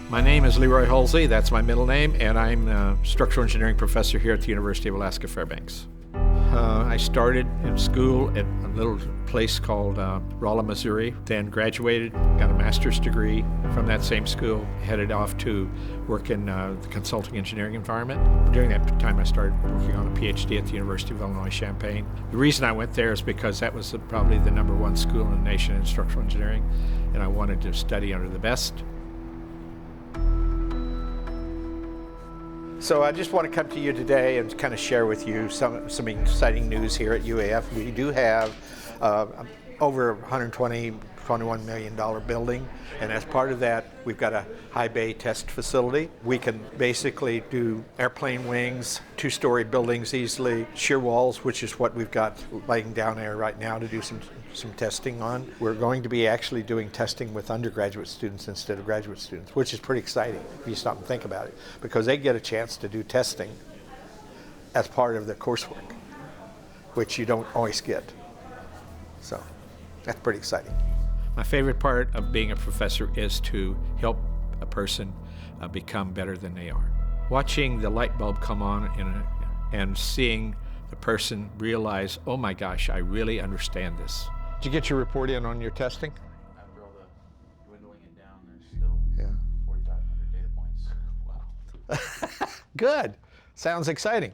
My name is Leroy Hulsey, that's my middle name, and I'm a structural engineering professor here at the University of Alaska Fairbanks. I started in school at a little place called Rolla, Missouri, then graduated, got a master's degree from that same school, headed off to work in the consulting engineering environment. During that time I started working on a Ph.D. at the University of Illinois Champaign. The reason I went there is because that was probably the #1 school in the nation in structural engineering, and I wanted to study under the best. So I just want to come to you today and kind of share with you some exciting news here at UAF. We do have over $121 million building, and as part of that, we've got a high bay test facility. We can basically do airplane wings, 2-story buildings easily, shear walls, which is what we've got laying down there right now to do some testing on. We're going to be actually doing testing with undergraduate students instead of graduate students, which is pretty exciting if you stop and think about it, because they get a chance to do testing as part of their coursework, which you don't always get. So that's pretty exciting. My favorite part of being a professor is to help a person become better than they are. Watching the light bulb come on and seeing the person realize, oh my gosh, I really understand this. Did you get your report in on your testing? After all the dwindling it down, there's still 4,500 data points. Wow. Good. Sounds exciting.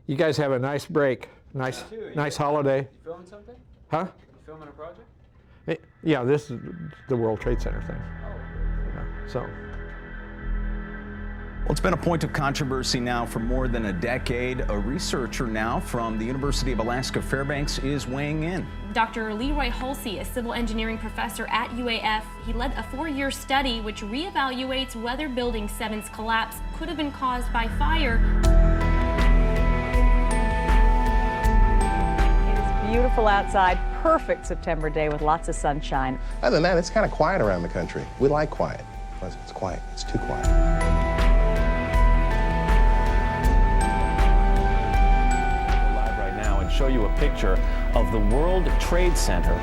You guys have a nice break. Nice holiday. You filming something? Huh? You filming a project? Yeah, this is the World Trade Center thing. Oh. Yeah, so. Well, it's been a point of controversy now for more than a decade. A researcher now from the University of Alaska Fairbanks is weighing in. Dr. Leroy Hulsey, a civil engineering professor at UAF, he led a 4-year study which reevaluates whether Building 7's collapse could have been caused by fire. It's beautiful outside, perfect September day with lots of sunshine. Other than that, it's kind of quiet around the country. We like quiet. It's quiet. It's too quiet. Show you a picture of the World Trade Center,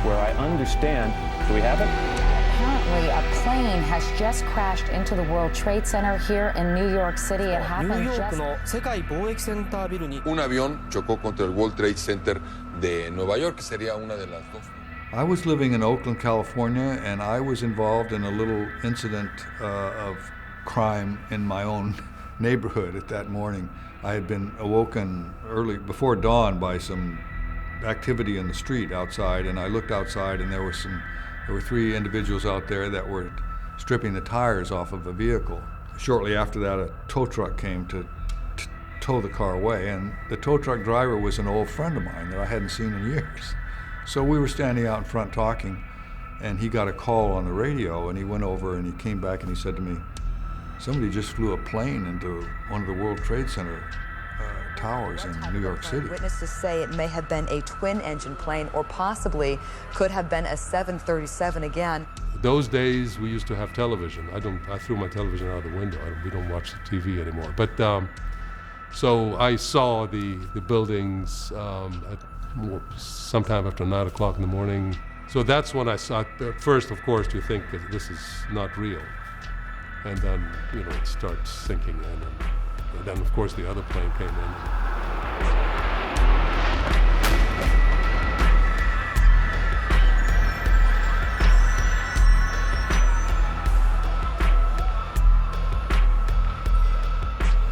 where I understand, do we have it? Apparently, a plane has just crashed into the World Trade Center here in New York City. It happened Un avión chocó contra el World Trade Center de Nueva York, que sería una de las dos. I was living in Oakland, California, and I was involved in a little incident of crime in my own neighborhood at that morning. I had been awoken early, before dawn, by some activity in the street outside, and I looked outside and there were 3 individuals out there that were stripping the tires off of a vehicle. Shortly after that, a tow truck came to tow the car away, and the tow truck driver was an old friend of mine that I hadn't seen in years. So we were standing out in front talking, and he got a call on the radio, and he went over and he came back and he said to me, somebody just flew a plane into one of the World Trade Center towers in New York City. Witnesses say it may have been a twin-engine plane or possibly could have been a 737 again. Those days we used to have television. I threw my television out of the window. We don't watch the TV anymore. But so I saw the buildings sometime after 9 o'clock in the morning. So that's when I saw it. At first, of course, you think that this is not real. And then, it starts sinking in. And then, of course, the other plane came in.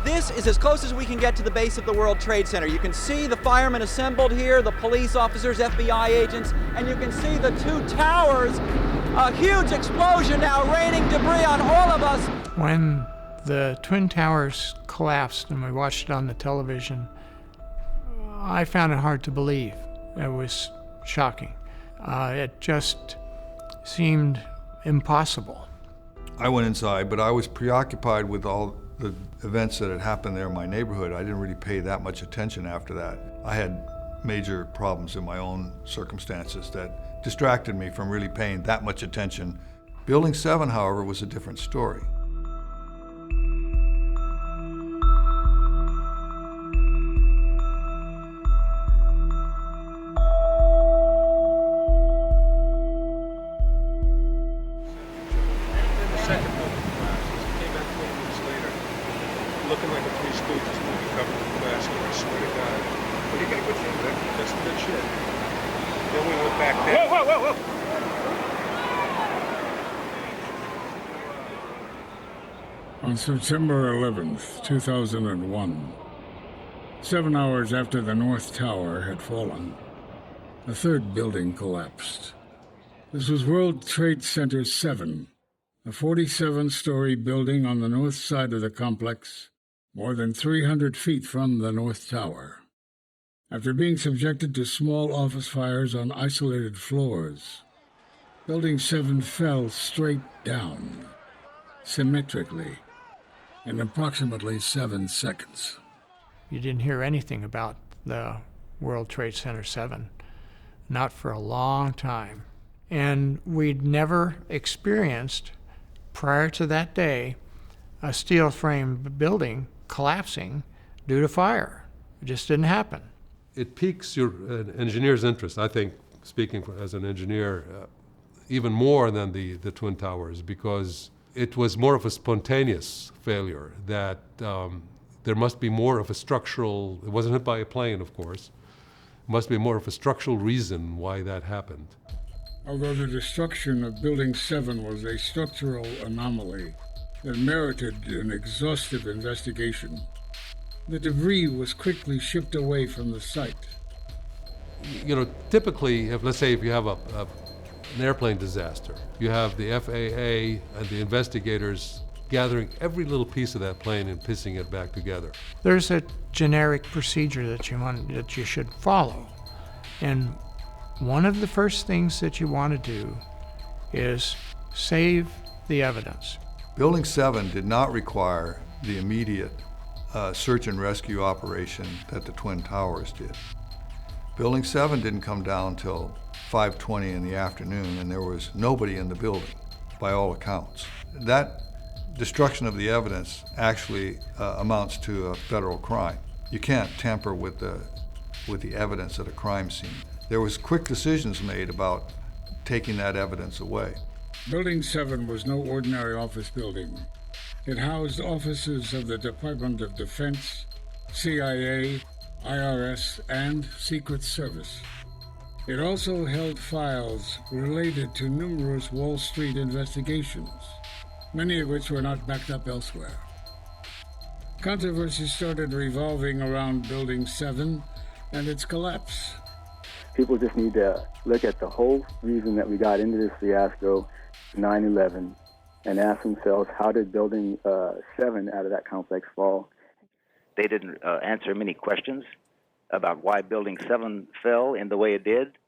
This is as close as we can get to the base of the World Trade Center. You can see the firemen assembled here, the police officers, FBI agents, and you can see the 2 towers. A huge explosion now raining debris on all of us. When the Twin Towers collapsed and we watched it on the television, I found it hard to believe. It was shocking. It just seemed impossible. I went inside, but I was preoccupied with all the events that had happened there in my neighborhood. I didn't really pay that much attention after that. I had major problems in my own circumstances that distracted me from really paying that much attention. Building 7, however, was a different story. Second looking like a Three Stooges movie covered in plastic, I swear to God. What do you got with you? That's good shit. Then we went back there. Whoa, whoa, whoa, whoa! On September 11th, 2001, 7 hours after the North Tower had fallen, a third building collapsed. This was World Trade Center 7, a 47-story building on the north side of the complex, more than 300 feet from the North Tower. After being subjected to small office fires on isolated floors, Building 7 fell straight down, symmetrically, in approximately 7 seconds. You didn't hear anything about the World Trade Center 7, not for a long time. And we'd never experienced, prior to that day, a steel frame building collapsing due to fire. It just didn't happen. It piques your engineer's interest, I think, speaking as an engineer, even more than the Twin Towers, because it was more of a spontaneous failure, that there must be more of a structural, it wasn't hit by a plane, of course, must be more of a structural reason why that happened. Although the destruction of Building 7 was a structural anomaly that merited an exhaustive investigation, the debris was quickly shipped away from the site. You know, typically, let's say if you have an airplane disaster, you have the FAA and the investigators gathering every little piece of that plane and piecing it back together. There's a generic procedure that you should follow. And one of the first things that you want to do is save the evidence. Building 7 did not require the immediate search and rescue operation that the Twin Towers did. Building 7 didn't come down till 5:20 in the afternoon, and there was nobody in the building, by all accounts. That destruction of the evidence actually amounts to a federal crime. You can't tamper with the evidence at a crime scene. There was quick decisions made about taking that evidence away. Building 7 was no ordinary office building. It housed offices of the Department of Defense, CIA, IRS, and Secret Service. It also held files related to numerous Wall Street investigations, many of which were not backed up elsewhere. Controversy started revolving around Building 7 and its collapse. People just need to look at the whole reason that we got into this fiasco, 9/11, and ask themselves, how did Building 7 out of that complex fall? They didn't answer many questions about why Building 7 fell in the way it did.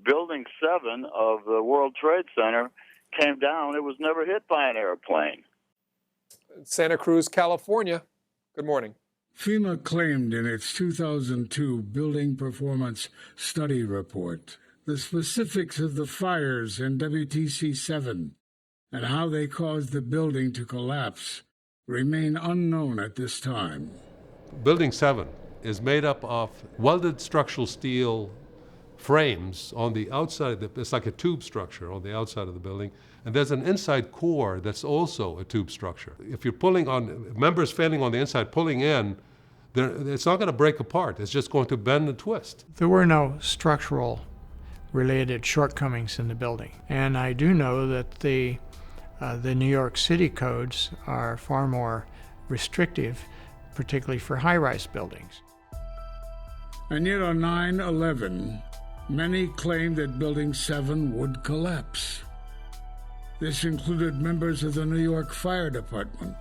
Building 7 of the World Trade Center came down. It was never hit by an airplane. Santa Cruz, California. Good morning. FEMA claimed in its 2002 Building Performance Study Report the specifics of the fires in WTC 7 and how they caused the building to collapse remain unknown at this time. Building 7 is made up of welded structural steel frames on the outside. It's like a tube structure on the outside of the building, and there's an inside core that's also a tube structure. If you're pulling on, members failing on the inside, pulling in, it's not going to break apart. It's just going to bend and twist. There were no structural related shortcomings in the building, and I do know that the New York City codes are far more restrictive, particularly for high-rise buildings. And yet on 9/11, many claimed that Building 7 would collapse. This included members of the New York Fire Department.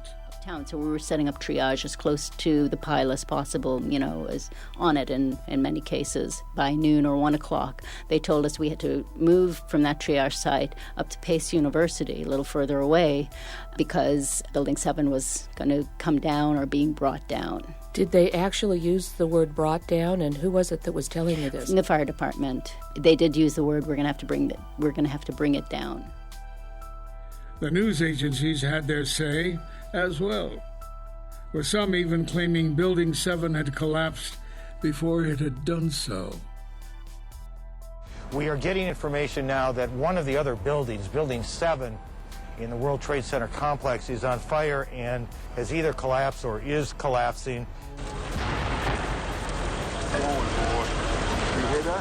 So we were setting up triage as close to the pile as possible, as on it in many cases. By noon or 1 o'clock, they told us we had to move from that triage site up to Pace University, a little further away, because Building 7 was going to come down or being brought down. Did they actually use the word brought down, and who was it that was telling you this? The fire department. They did use the word, we're going to have to bring it down. The news agencies had their say as well, with some even claiming Building 7 had collapsed before it had done so. We are getting information now that one of the other buildings, Building 7, in the World Trade Center complex is on fire and has either collapsed or is collapsing.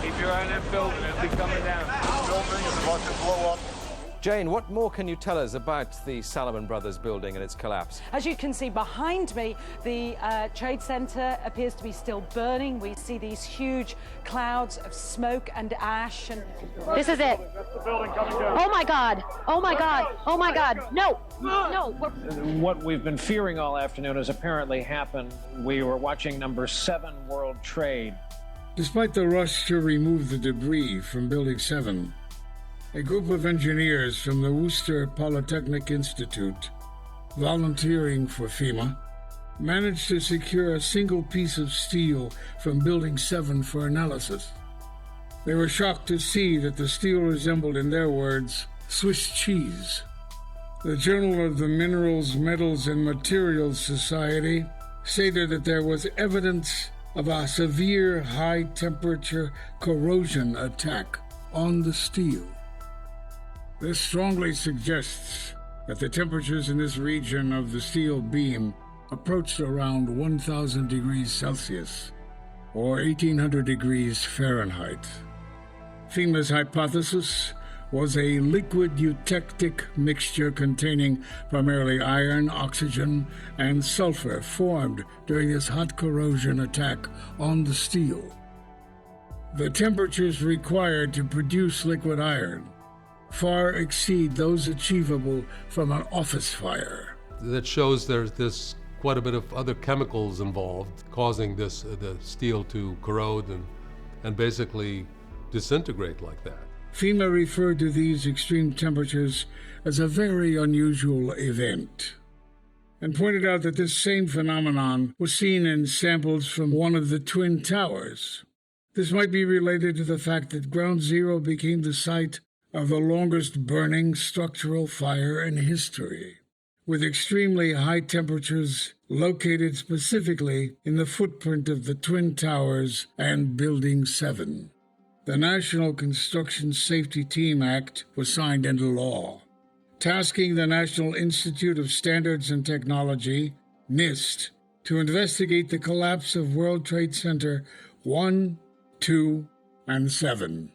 Keep your eye on that building. It'll be coming down. The building is about to blow up. Jane, what more can you tell us about the Salomon Brothers building and its collapse? As you can see behind me, the Trade Center appears to be still burning. We see these huge clouds of smoke and ash. And this is it. That's the building coming down. Oh my God! Oh my God! Oh my God! No! No! What we've been fearing all afternoon has apparently happened. We were watching number 7 World Trade. Despite the rush to remove the debris from Building 7, a group of engineers from the Worcester Polytechnic Institute, volunteering for FEMA, managed to secure a single piece of steel from Building 7 for analysis. They were shocked to see that the steel resembled, in their words, Swiss cheese. The Journal of the Minerals, Metals, and Materials Society stated that there was evidence of a severe high-temperature corrosion attack on the steel. This strongly suggests that the temperatures in this region of the steel beam approached around 1,000 degrees Celsius, or 1,800 degrees Fahrenheit. FEMA's hypothesis was a liquid eutectic mixture containing primarily iron, oxygen, and sulfur formed during this hot corrosion attack on the steel. The temperatures required to produce liquid iron far exceed those achievable from an office fire. That shows there's quite a bit of other chemicals involved causing the steel to corrode and basically disintegrate like that. FEMA referred to these extreme temperatures as a very unusual event and pointed out that this same phenomenon was seen in samples from one of the Twin Towers. This might be related to the fact that Ground Zero became the site of the longest burning structural fire in history, with extremely high temperatures located specifically in the footprint of the Twin Towers and Building 7. The National Construction Safety Team Act was signed into law, tasking the National Institute of Standards and Technology, NIST, to investigate the collapse of World Trade Center 1, 2, and 7.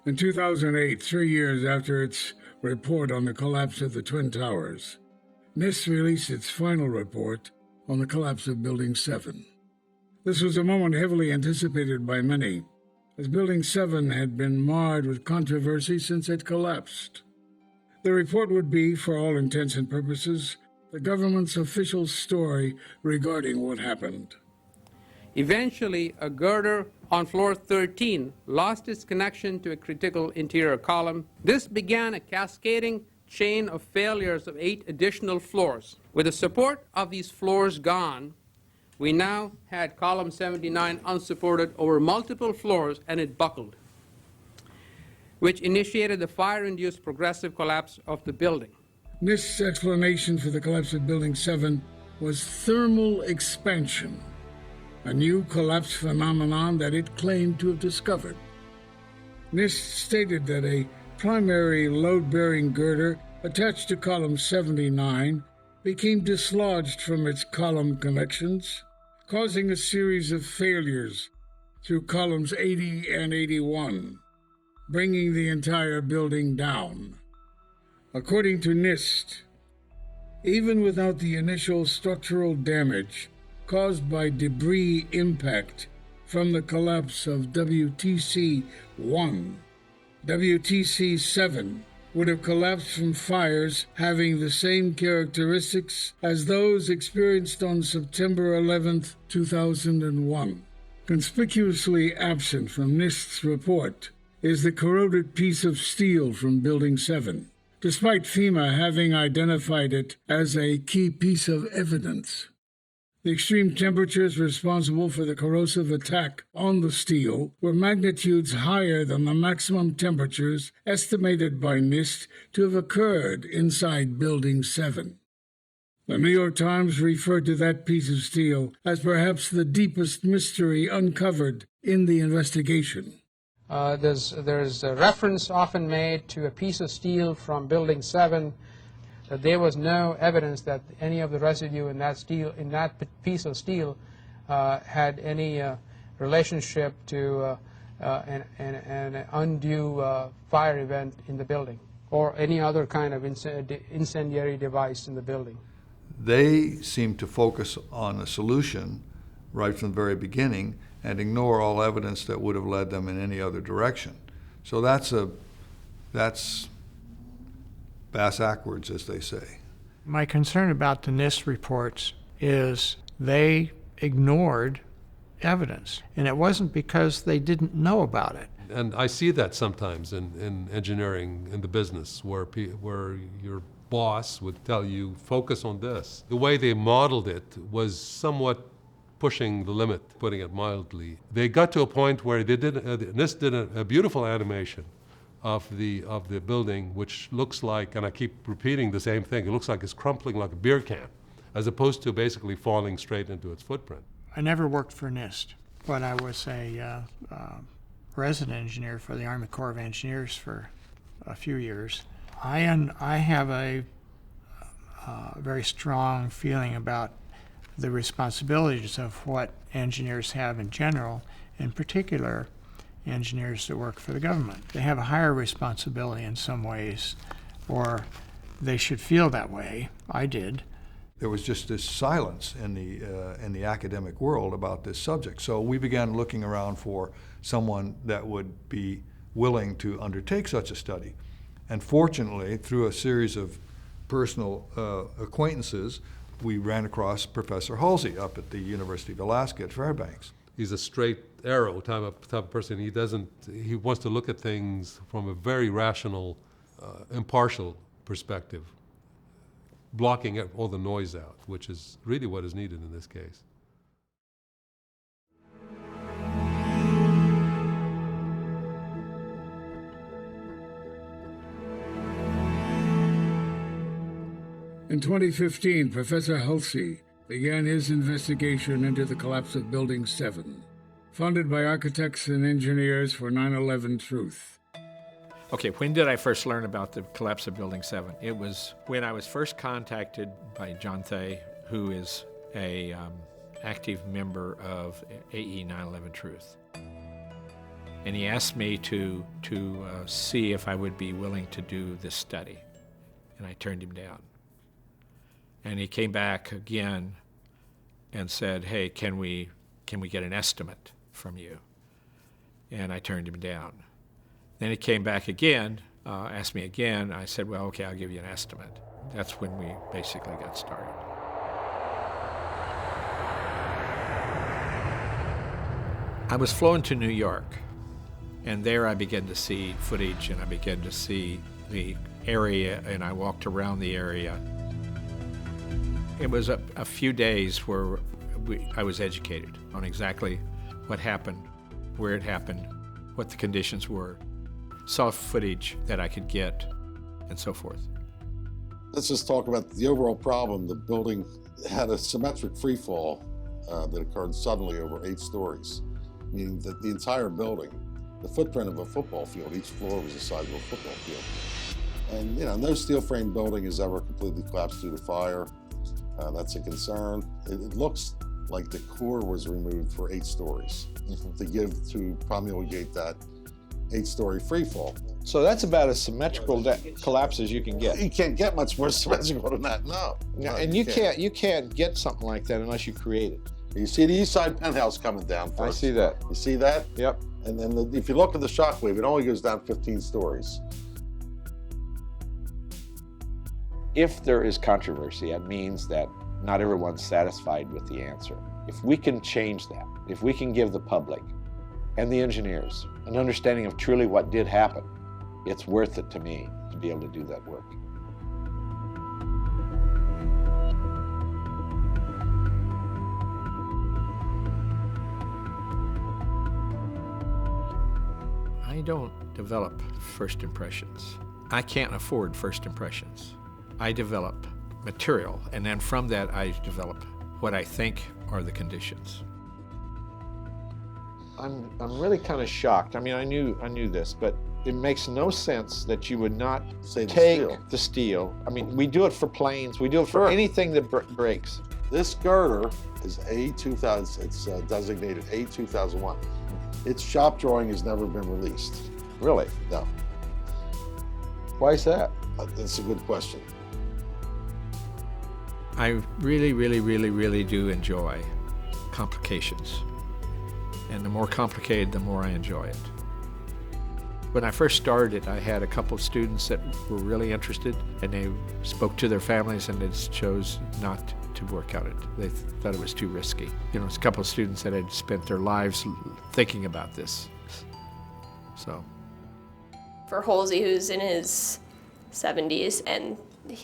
In 2008, 3 years after its report on the collapse of the Twin Towers, NIST released its final report on the collapse of Building 7. This was a moment heavily anticipated by many, as Building 7 had been marred with controversy since it collapsed. The report would be, for all intents and purposes, the government's official story regarding what happened. Eventually, a girder on floor 13 lost its connection to a critical interior column. This began a cascading chain of failures of 8 additional floors. With the support of these floors gone, we now had column 79 unsupported over multiple floors, and it buckled, which initiated the fire-induced progressive collapse of the building. NIST's explanation for the collapse of Building 7 was thermal expansion, a new collapse phenomenon that it claimed to have discovered. NIST stated that a primary load-bearing girder attached to column 79 became dislodged from its column connections, causing a series of failures through columns 80 and 81, bringing the entire building down. According to NIST, even without the initial structural damage caused by debris impact from the collapse of WTC-1, WTC-7 would have collapsed from fires having the same characteristics as those experienced on September 11, 2001. Conspicuously absent from NIST's report is the corroded piece of steel from Building 7, despite FEMA having identified it as a key piece of evidence. The extreme temperatures responsible for the corrosive attack on the steel were magnitudes higher than the maximum temperatures estimated by NIST to have occurred inside Building 7. The New York Times referred to that piece of steel as perhaps the deepest mystery uncovered in the investigation. There's a reference often made to a piece of steel from Building 7. That there was no evidence that any of the residue in that piece of steel had any relationship to an undue fire event in the building or any other kind of incendiary device in the building. They seem to focus on a solution right from the very beginning and ignore all evidence that would have led them in any other direction. So that's bass backwards, as they say. My concern about the NIST reports is they ignored evidence, and it wasn't because they didn't know about it. And I see that sometimes in engineering, in the business, where your boss would tell you, focus on this. The way they modeled it was somewhat pushing the limit, putting it mildly. They got to a point where they did NIST did a beautiful animation of the building, which looks like, and I keep repeating the same thing, it looks like it's crumpling like a beer can, as opposed to basically falling straight into its footprint. I never worked for NIST, but I was a resident engineer for the Army Corps of Engineers for a few years. I have a very strong feeling about the responsibilities of what engineers have in general, in particular engineers that work for the government. They have a higher responsibility in some ways, or they should feel that way. I did. There was just this silence in the academic world about this subject. So we began looking around for someone that would be willing to undertake such a study. And fortunately, through a series of personal acquaintances, we ran across Professor Hulsey up at the University of Alaska at Fairbanks. He's a straight arrow type of person. He wants to look at things from a very rational, impartial perspective, blocking all the noise out, which is really what is needed in this case. In 2015, Professor Hulsey began his investigation into the collapse of Building 7, funded by Architects and Engineers for 9/11 Truth. Okay, when did I first learn about the collapse of Building 7? It was when I was first contacted by John Thay, who is a active member of AE 9/11 Truth. And he asked me to see if I would be willing to do this study, and I turned him down. And he came back again and said, hey, can we get an estimate from you? And I turned him down. Then he came back again, asked me again. I said, well, okay, I'll give you an estimate. That's when we basically got started. I was flown to New York, and there I began to see footage, and I began to see the area, and I walked around the area. It was a few days where I was educated on exactly what happened, where it happened, what the conditions were, saw footage that I could get, and so forth. Let's just talk about the overall problem. The building had a symmetric free fall that occurred suddenly over 8 stories, meaning that the entire building, the footprint of a football field, each floor was the size of a football field. And no steel frame building has ever completely collapsed due to fire. That's a concern. It looks like the core was removed for 8 stories to promulgate that 8-story free fall. So that's about as symmetrical collapse as you can get. You can't get much more symmetrical than that, no. And you can't get something like that unless you create it. You see the east side penthouse coming down first. I see that. You see that? Yep. And then if you look at the shock wave, it only goes down 15 stories. If there is controversy, that means that not everyone's satisfied with the answer. If we can change that, if we can give the public and the engineers an understanding of truly what did happen, it's worth it to me to be able to do that work. I don't develop first impressions. I can't afford first impressions. I develop material, and then from that I develop what I think are the conditions. I'm really kind of shocked. I mean, I knew this, but it makes no sense that you would not take the steel. I mean, we do it for planes. We do it for anything that breaks. This girder is A2000. It's designated A2001. Its shop drawing has never been released. Really? No. Why is that? That's a good question. I really do enjoy complications. And the more complicated, the more I enjoy it. When I first started, I had a couple of students that were really interested, and they spoke to their families and they chose not to work out it. They thought it was too risky. You know, it's a couple of students that had spent their lives thinking about this. So. For Hulsey, who's in his 70s, and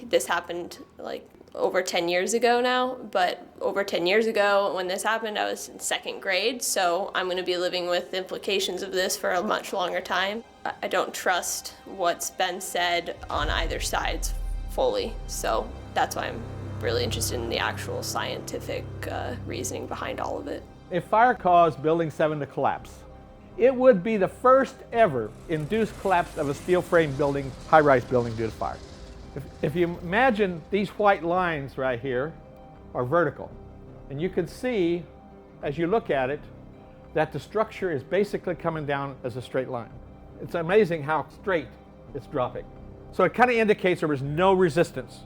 this happened like over 10 years ago now, but over 10 years ago when this happened, I was in 2nd grade, so I'm going to be living with the implications of this for a much longer time. I don't trust what's been said on either side fully, so that's why I'm really interested in the actual scientific reasoning behind all of it. If fire caused Building 7 to collapse, it would be the first ever induced collapse of a steel frame building, high-rise building due to fire. If you imagine these white lines right here are vertical, and you can see as you look at it that the structure is basically coming down as a straight line. It's amazing how straight it's dropping. So it kind of indicates there was no resistance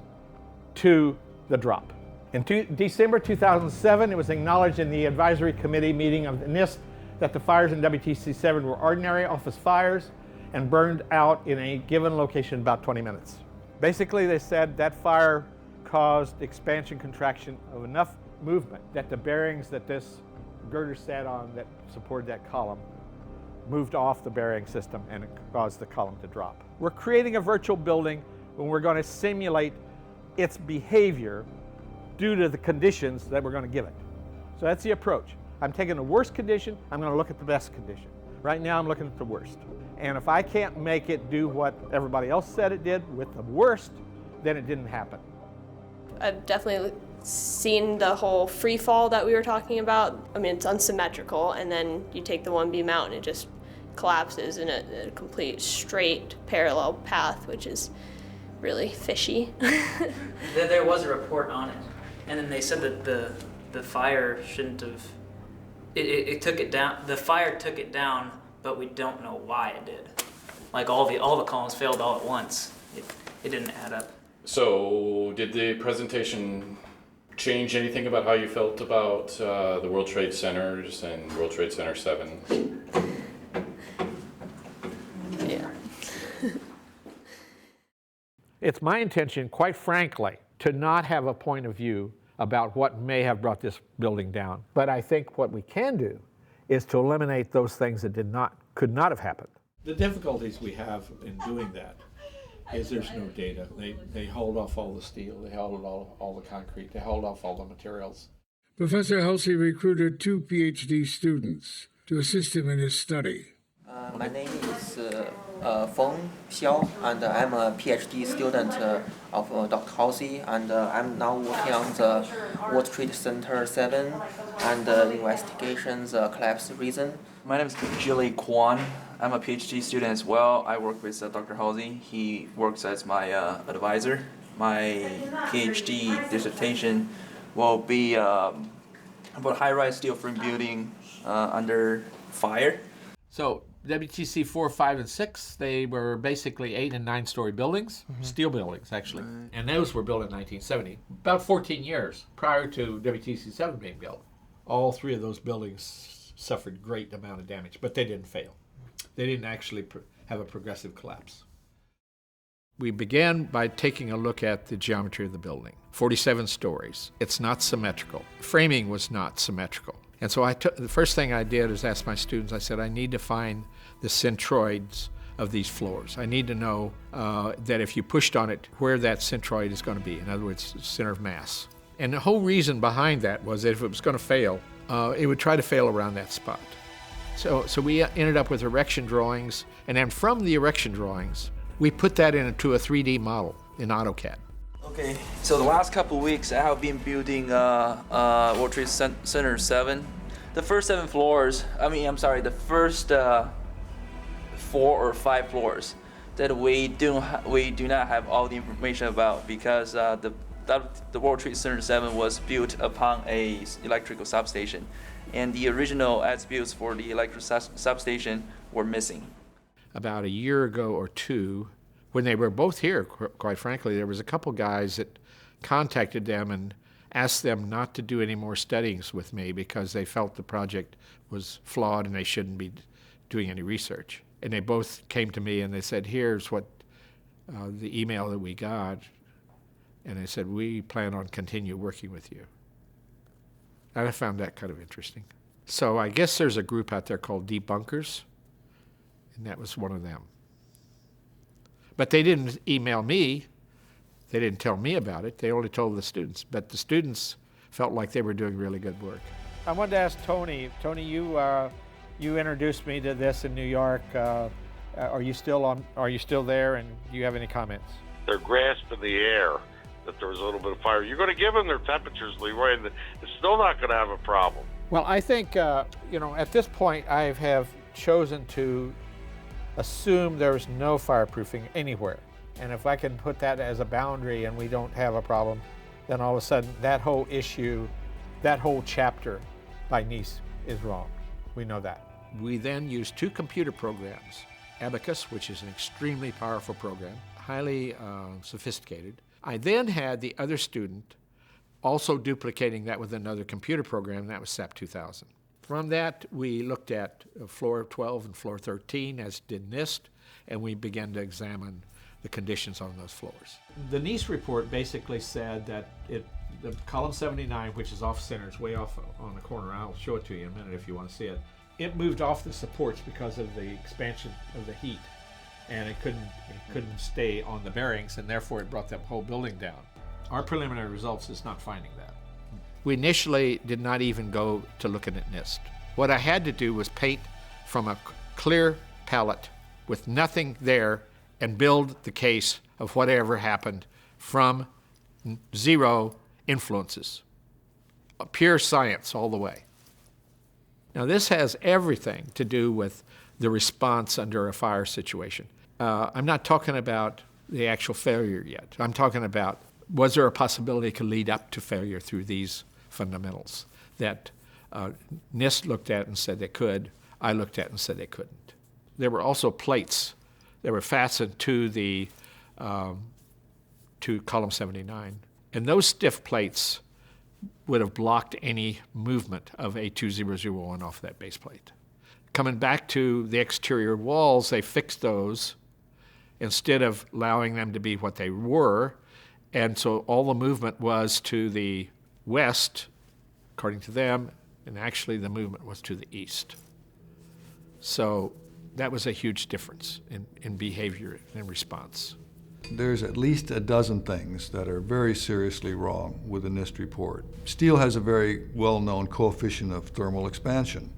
to the drop. In December 2007, it was acknowledged in the advisory committee meeting of the NIST that the fires in WTC-7 were ordinary office fires and burned out in a given location in about 20 minutes. Basically, they said that fire caused expansion contraction of enough movement that the bearings that this girder sat on that supported that column moved off the bearing system, and it caused the column to drop. We're creating a virtual building when we're going to simulate its behavior due to the conditions that we're going to give it. So that's the approach. I'm taking the worst condition, I'm going to look at the best condition. Right now I'm looking at the worst. And if I can't make it do what everybody else said it did with the worst, then it didn't happen. I've definitely seen the whole free fall that we were talking about. I mean, it's unsymmetrical, and then you take the 1B mount and it just collapses in a complete straight parallel path, which is really fishy. There was a report on it, and then they said that the fire shouldn't have. It took it down. The fire took it down, but we don't know why it did. Like all the columns failed all at once. It didn't add up. So, did the presentation change anything about how you felt about the World Trade Centers and World Trade Center 7? Yeah. It's my intention, quite frankly, to not have a point of view about what may have brought this building down. But I think what we can do is to eliminate those things that could not have happened. The difficulties we have in doing that is there's no data. They hold off all the steel, they hold all the concrete, they hold off all the materials. Professor Hulsey recruited 2 Ph.D. students to assist him in his study. My name is Feng Xiao, and I'm a Ph.D. student of Dr. Hulsey, and I'm now working on the World Trade Center 7 and investigations collapse reason. My name is Jilly Kwan. I'm a PhD student as well. I work with Dr. Hulsey. He works as my advisor. My PhD dissertation will be about high-rise steel frame building under fire. So WTC 4, 5, and 6, they were basically 8 and 9-story buildings, steel buildings actually. Right. And those were built in 1970, about 14 years prior to WTC 7 being built. All 3 of those buildings suffered great amount of damage, but they didn't fail. They didn't actually have a progressive collapse. We began by taking a look at the geometry of the building. 47 stories. It's not symmetrical. Framing was not symmetrical. And so the first thing I did is ask my students, I said, I need to find the centroids of these floors. I need to know that if you pushed on it, where that centroid is going to be. In other words, center of mass. And the whole reason behind that was that if it was going to fail, it would try to fail around that spot. So we ended up with erection drawings, and then from the erection drawings, we put that into a 3D model in AutoCAD. Okay, so the last couple of weeks I have been building World Trade Center 7, The first 7 floors, the first 4 or 5 floors that we do not have all the information about, because the World Trade Center 7 was built upon a electrical substation, and the original as-built for the electrical substation were missing. About a year ago or two, when they were both here, quite frankly, there was a couple guys that contacted them and asked them not to do any more studies with me because they felt the project was flawed and they shouldn't be doing any research. And they both came to me and they said, here's what the email that we got. And they said, we plan on continue working with you. And I found that kind of interesting. So I guess there's a group out there called Debunkers, and that was one of them. But they didn't email me. They didn't tell me about it. They only told the students. But the students felt like they were doing really good work. I wanted to ask Tony. Tony, you introduced me to this in New York. Are you still there, and do you have any comments? They're grasping the air that there was a little bit of fire. You're going to give them their temperatures, Leroy, and it's still not going to have a problem. Well, I think, at this point, I have chosen to assume there's no fireproofing anywhere. And if I can put that as a boundary and we don't have a problem, then all of a sudden that whole issue, that whole chapter by Nice is wrong. We know that. We then used 2 computer programs, Abacus, which is an extremely powerful program, highly sophisticated. I then had the other student also duplicating that with another computer program, and that was SAP 2000. From that, we looked at floor 12 and floor 13, as did NIST, and we began to examine the conditions on those floors. The Nice report basically said that the column 79, which is off-center, it's way off on the corner. I'll show it to you in a minute if you want to see it. It moved off the supports because of the expansion of the heat, and it couldn't stay on the bearings, and therefore it brought that whole building down. Our preliminary results is not finding that. We initially did not even go to looking at NIST. What I had to do was paint from a clear palette with nothing there and build the case of whatever happened from 0 influences. Pure science all the way. Now this has everything to do with the response under a fire situation. I'm not talking about the actual failure yet. I'm talking about, was there a possibility it could lead up to failure through these fundamentals that NIST looked at and said they could, I looked at and said they couldn't. There were also plates that were fastened to the to column 79, and those stiff plates would have blocked any movement of A2001 off that base plate. Coming back to the exterior walls, they fixed those instead of allowing them to be what they were, and so all the movement was to the west, according to them, and actually the movement was to the east. So that was a huge difference in behavior and response. There's at least a dozen things that are very seriously wrong with the NIST report. Steel has a very well-known coefficient of thermal expansion.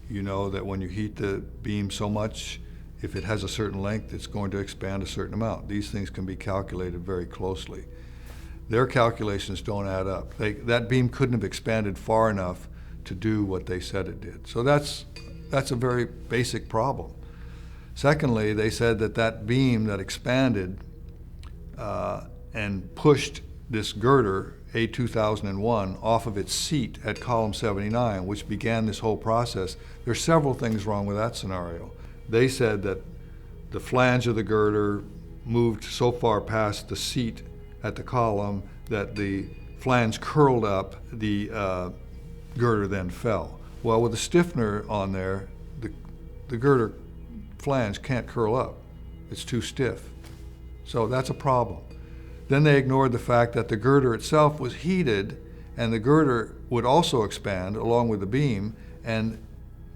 You know that when you heat the beam so much, if it has a certain length, it's going to expand a certain amount. These things can be calculated very closely. Their calculations don't add up. That beam couldn't have expanded far enough to do what they said it did. So that's a very basic problem. Secondly, they said that beam that expanded and pushed this girder, A2001, off of its seat at column 79, which began this whole process. There's several things wrong with that scenario. They said that the flange of the girder moved so far past the seat at the column that the flange curled up, the girder then fell. Well, with the stiffener on there, the girder flange can't curl up. It's too stiff. So that's a problem. Then they ignored the fact that the girder itself was heated, and the girder would also expand along with the beam, and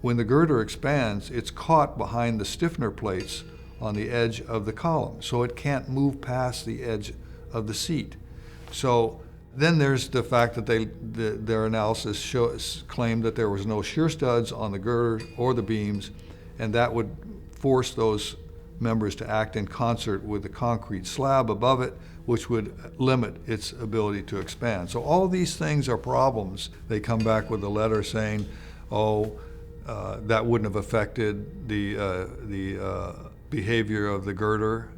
when the girder expands, it's caught behind the stiffener plates on the edge of the column, so it can't move past the edge of the seat. So then there's the fact that their analysis claimed that there was no shear studs on the girder or the beams, and that would force those members to act in concert with the concrete slab above it, which would limit its ability to expand. So all these things are problems. They come back with a letter saying, that wouldn't have affected the behavior of the girder.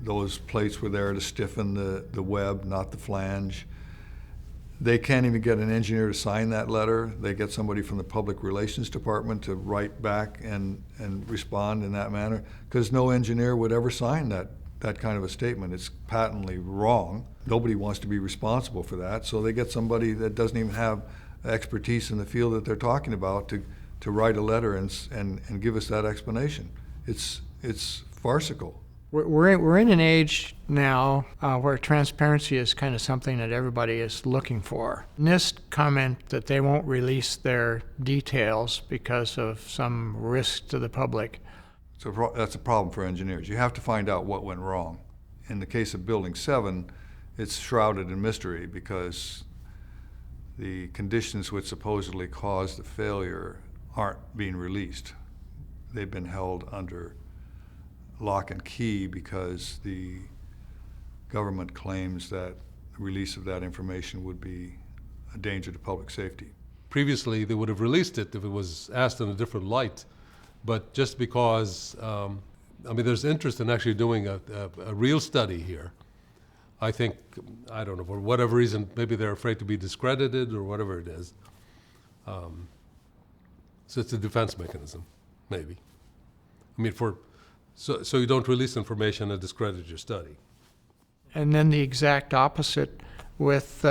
Those plates were there to stiffen the web, not the flange. They can't even get an engineer to sign that letter. They get somebody from the Public Relations Department to write back and respond in that manner, because no engineer would ever sign that kind of a statement. It's patently wrong. Nobody wants to be responsible for that, so they get somebody that doesn't even have expertise in the field that they're talking about to write a letter and give us that explanation. It's farcical. We're in an age now where transparency is kind of something that everybody is looking for. NIST comment that they won't release their details because of some risk to the public. So that's a problem for engineers. You have to find out what went wrong. In the case of Building 7, it's shrouded in mystery because the conditions which supposedly caused the failure aren't being released. They've been held under lock and key because the government claims that the release of that information would be a danger to public safety. Previously, they would have released it if it was asked in a different light, but just because, there's interest in actually doing a real study here. I think, I don't know, for whatever reason, maybe they're afraid to be discredited or whatever it is. So it's a defense mechanism, maybe. So you don't release information that discredits your study. And then the exact opposite with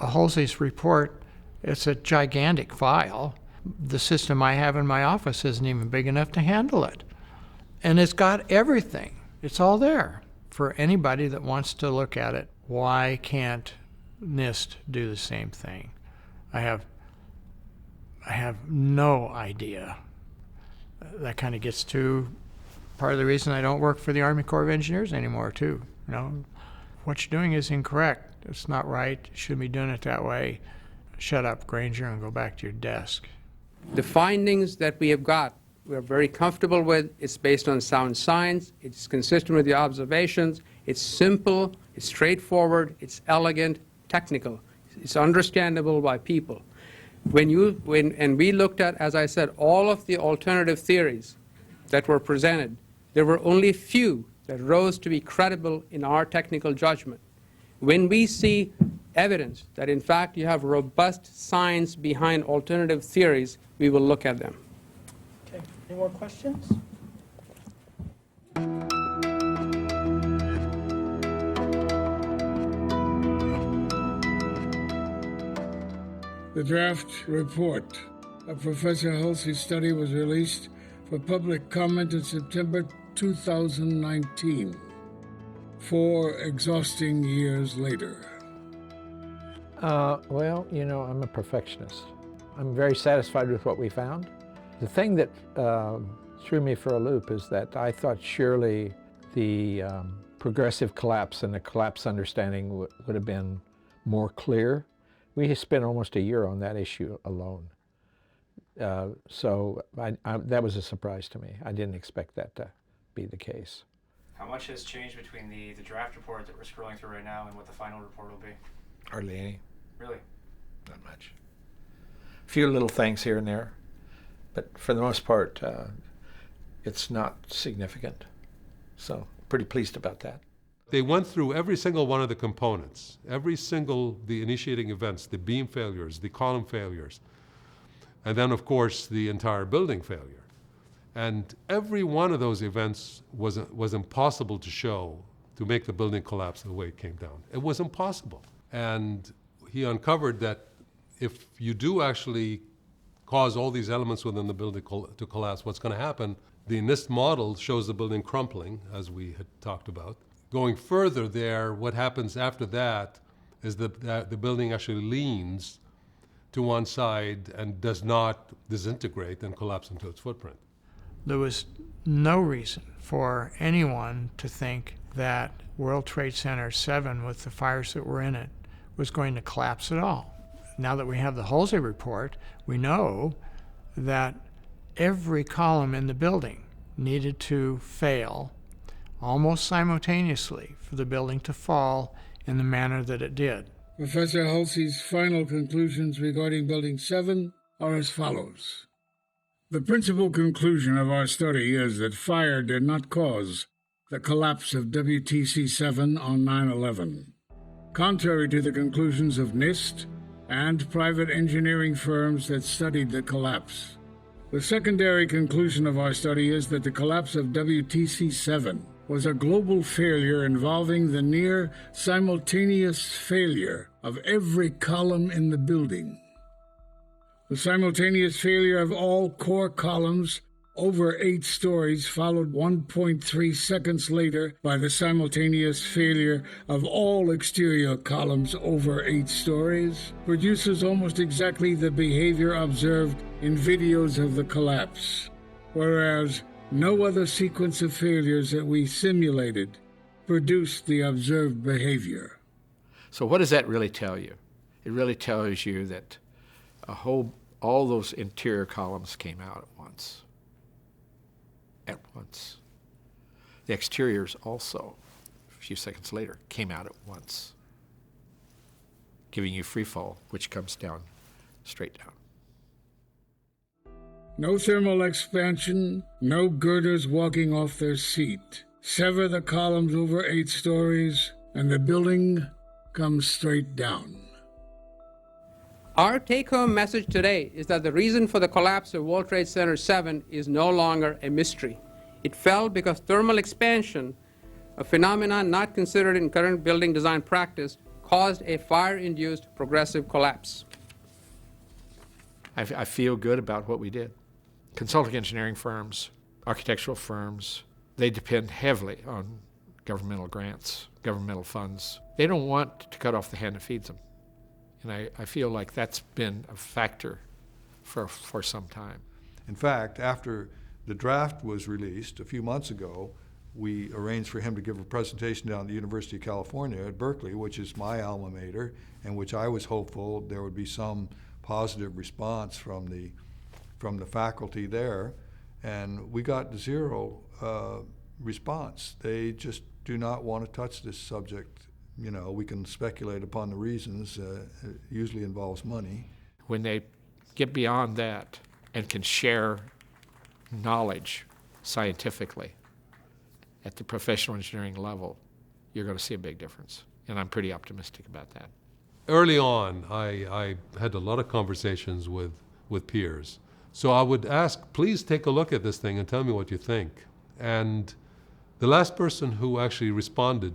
Hulsey's report. It's a gigantic file. The system I have in my office isn't even big enough to handle it. And it's got everything. It's all there for anybody that wants to look at it. Why can't NIST do the same thing? I have no idea. That kind of gets to part of the reason I don't work for the Army Corps of Engineers anymore, too. You know, what you're doing is incorrect. It's not right. You shouldn't be doing it that way. Shut up, Granger, and go back to your desk. The findings that we have got, we're very comfortable with. It's based on sound science. It's consistent with the observations. It's simple. It's straightforward. It's elegant, technical. It's understandable by people. And we looked at, as I said, all of the alternative theories that were presented. There were only few that rose to be credible in our technical judgment. When we see evidence that, in fact, you have robust science behind alternative theories, we will look at them. Okay, any more questions? The draft report of Professor Hulsey's study was released for public comment in September 2019, 4 exhausting years later. Well, you know, I'm a perfectionist. I'm very satisfied with what we found. The thing that threw me for a loop is that I thought surely the progressive collapse and the collapse understanding would have been more clear. We spent almost a year on that issue alone. So that was a surprise to me. I didn't expect that to be the case. How much has changed between the draft report that we're scrolling through right now and what the final report will be? Hardly any. Really? Not much. A few little things here and there, but for the most part, it's not significant. So pretty pleased about that. They went through every single one of the components, the initiating events, the beam failures, the column failures, and then, of course, the entire building failure. And every one of those events was impossible to show to make the building collapse the way it came down. It was impossible. And he uncovered that if you do actually cause all these elements within the building to collapse, what's going to happen? The NIST model shows the building crumpling, as we had talked about. Going further there, what happens after that is that the building actually leans to one side and does not disintegrate and collapse into its footprint. There was no reason for anyone to think that World Trade Center 7, with the fires that were in it, was going to collapse at all. Now that we have the Hulsey report, we know that every column in the building needed to fail almost simultaneously for the building to fall in the manner that it did. Professor Hulsey's final conclusions regarding Building 7 are as follows. The principal conclusion of our study is that fire did not cause the collapse of WTC-7 on 9/11. Contrary to the conclusions of NIST and private engineering firms that studied the collapse. The secondary conclusion of our study is that the collapse of WTC-7 was a global failure involving the near simultaneous failure of every column in the building. The simultaneous failure of all core columns over 8 stories, followed 1.3 seconds later by the simultaneous failure of all exterior columns over 8 stories, produces almost exactly the behavior observed in videos of the collapse, whereas no other sequence of failures that we simulated produced the observed behavior. So what does that really tell you? It really tells you that all those interior columns came out at once. At once. The exteriors also, a few seconds later, came out at once, giving you free fall, which comes down, straight down. No thermal expansion, no girders walking off their seat. Sever the columns over 8 stories, and the building comes straight down. Our take-home message today is that the reason for the collapse of World Trade Center 7 is no longer a mystery. It fell because thermal expansion, a phenomenon not considered in current building design practice, caused a fire-induced progressive collapse. I feel good about what we did. Consulting engineering firms, architectural firms, they depend heavily on governmental grants, governmental funds. They don't want to cut off the hand that feeds them. And I feel like that's been a factor for some time. In fact, after the draft was released a few months ago, we arranged for him to give a presentation down at the University of California at Berkeley, which is my alma mater, and which I was hopeful there would be some positive response from the faculty there. And we got zero response. They just do not want to touch this subject. You know, we can speculate upon the reasons. It usually involves money. When they get beyond that and can share knowledge scientifically at the professional engineering level, you're going to see a big difference. And I'm pretty optimistic about that. Early on, I had a lot of conversations with peers. So I would ask, please take a look at this thing and tell me what you think. And the last person who actually responded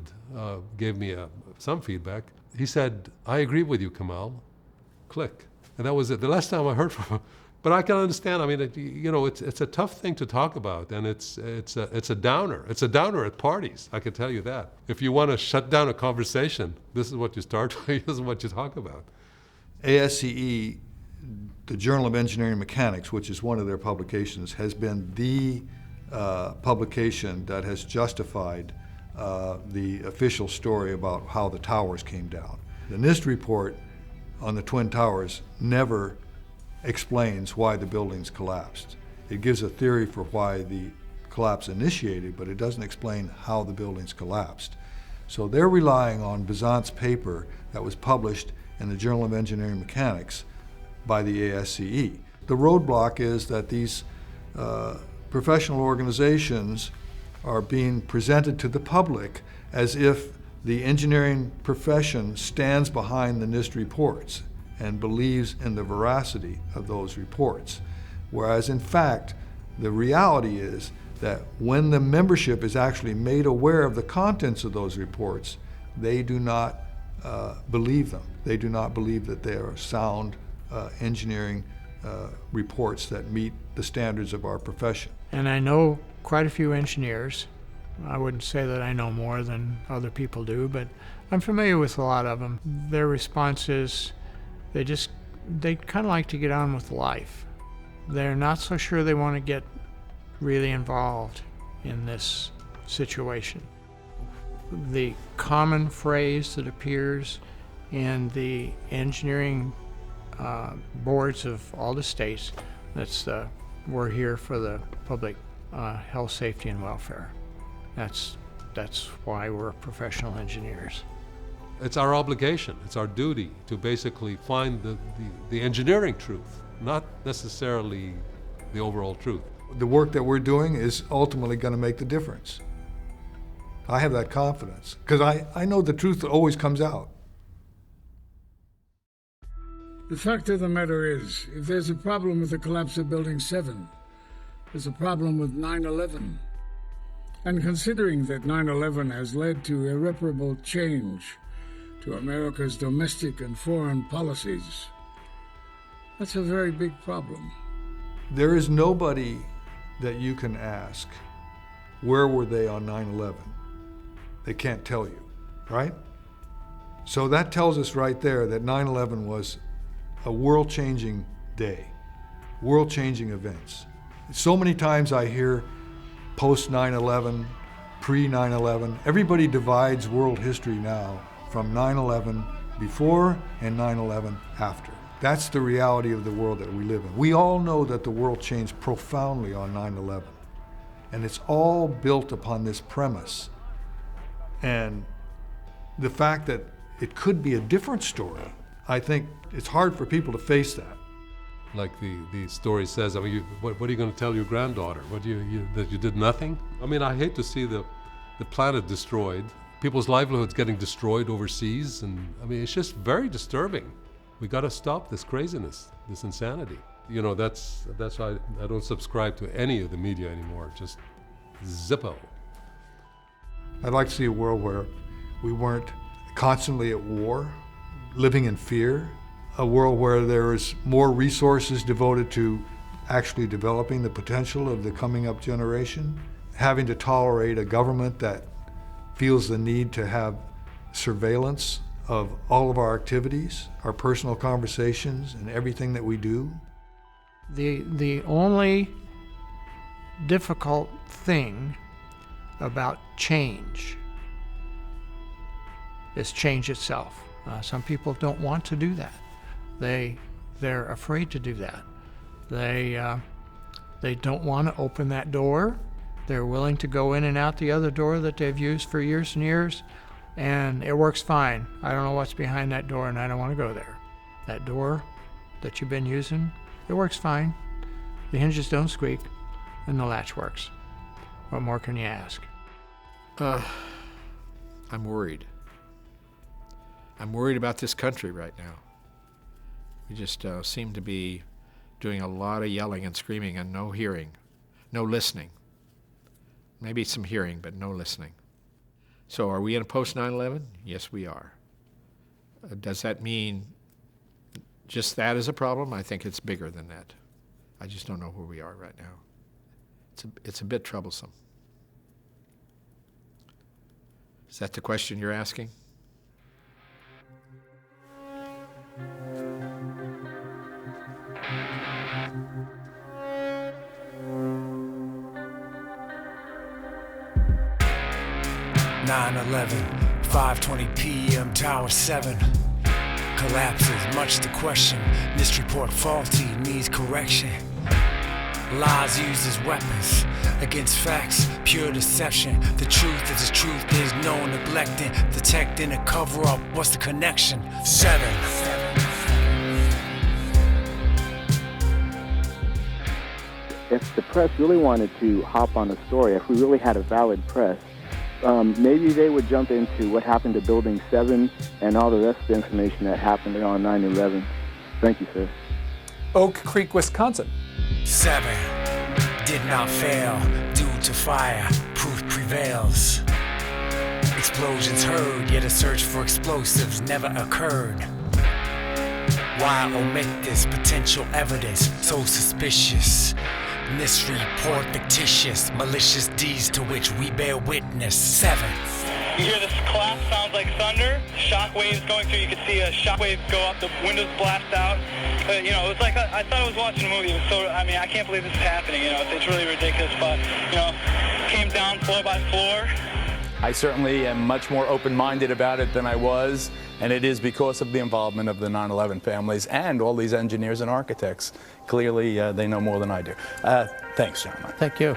gave me some feedback. He said, I agree with you, Kamal. Click. And that was it. The last time I heard from him. But I can understand. I mean, it's a tough thing to talk about, and it's a downer. It's a downer at parties. I can tell you that. If you want to shut down a conversation, this is what you start with. This is what you talk about. ASCE, the Journal of Engineering Mechanics, which is one of their publications, has been the publication that has justified the official story about how the towers came down. The NIST report on the Twin Towers never explains why the buildings collapsed. It gives a theory for why the collapse initiated, but it doesn't explain how the buildings collapsed. So they're relying on Besant's paper that was published in the Journal of Engineering Mechanics by the ASCE. The roadblock is that these professional organizations are being presented to the public as if the engineering profession stands behind the NIST reports and believes in the veracity of those reports. Whereas in fact, the reality is that when the membership is actually made aware of the contents of those reports, they do not believe them. They do not believe that they are sound engineering reports that meet the standards of our profession. And I know quite a few engineers. I wouldn't say that I know more than other people do, but I'm familiar with a lot of them. Their response is they kind of like to get on with life. They're not so sure they want to get really involved in this situation. The common phrase that appears in the engineering boards of all the states, that's we're here for the public health, safety, and welfare. That's why we're professional engineers. It's our obligation, it's our duty to basically find the engineering truth not necessarily the overall truth. The work that we're doing is ultimately going to make the difference. I have that confidence, because I know the truth always comes out. The fact of the matter is, if there's a problem with the collapse of Building 7, there's a problem with 9/11. And considering that 9/11 has led to irreparable change to America's domestic and foreign policies, that's a very big problem. There is nobody that you can ask, where were they on 9/11? They can't tell you, right? So that tells us right there that 9/11 was a world-changing day, world-changing events. So many times I hear post 9/11, pre 9/11, everybody divides world history now from 9/11 before and 9/11 after. That's the reality of the world that we live in. We all know that the world changed profoundly on 9/11, and it's all built upon this premise. And the fact that it could be a different story, I think it's hard for people to face that. Like the story says, I mean, what are you going to tell your granddaughter? That you did nothing? I mean, I hate to see the planet destroyed, people's livelihoods getting destroyed overseas, and I mean, it's just very disturbing. We got to stop this craziness, this insanity. You know, that's why I don't subscribe to any of the media anymore, just Zippo. I'd like to see a world where we weren't constantly at war, living in fear, a world where there is more resources devoted to actually developing the potential of the coming up generation, having to tolerate a government that feels the need to have surveillance of all of our activities, our personal conversations, and everything that we do. The only difficult thing about change is change itself. Some people don't want to do that. They're afraid to do that. They don't want to open that door. They're willing to go in and out the other door that they've used for years and years, and it works fine. I don't know what's behind that door, and I don't want to go there. That door that you've been using, it works fine. The hinges don't squeak, and the latch works. What more can you ask? I'm worried. I'm worried about this country right now. We just seem to be doing a lot of yelling and screaming and no hearing, no listening. Maybe some hearing, but no listening. So are we in a post 9/11? Yes, we are. Does that mean just that is a problem? I think it's bigger than that. I just don't know where we are right now. It's a bit troublesome. Is that the question you're asking? (9/11, 5:20 p.m. Tower 7 collapses. Much to question. This report faulty, needs correction. Lies used as weapons against facts, pure deception. The truth is the truth, there's no neglecting, detecting a cover up. What's the connection? 7. If the press really wanted to hop on the story, if we really had a valid press, maybe they would jump into what happened to Building 7 and all the rest of the information that happened on 9/11. Thank you, sir. Oak Creek, Wisconsin. 7 did not fail due to fire. Proof prevails. Explosions heard, yet a search for explosives never occurred. Why omit this potential evidence so suspicious? Misreport fictitious, malicious deeds to which we bear witness. 7. You hear this collapse, sounds like thunder. Shock waves going through. You can see a shock wave go up, the windows blast out. You know, it was like I thought I was watching a movie. It was so, I mean, I can't believe this is happening. You know, it's really ridiculous. But you know, came down floor by floor. I certainly am much more open-minded about it than I was, and it is because of the involvement of the 9/11 families and all these engineers and architects. Clearly, they know more than I do. Thanks, gentlemen. Thank you.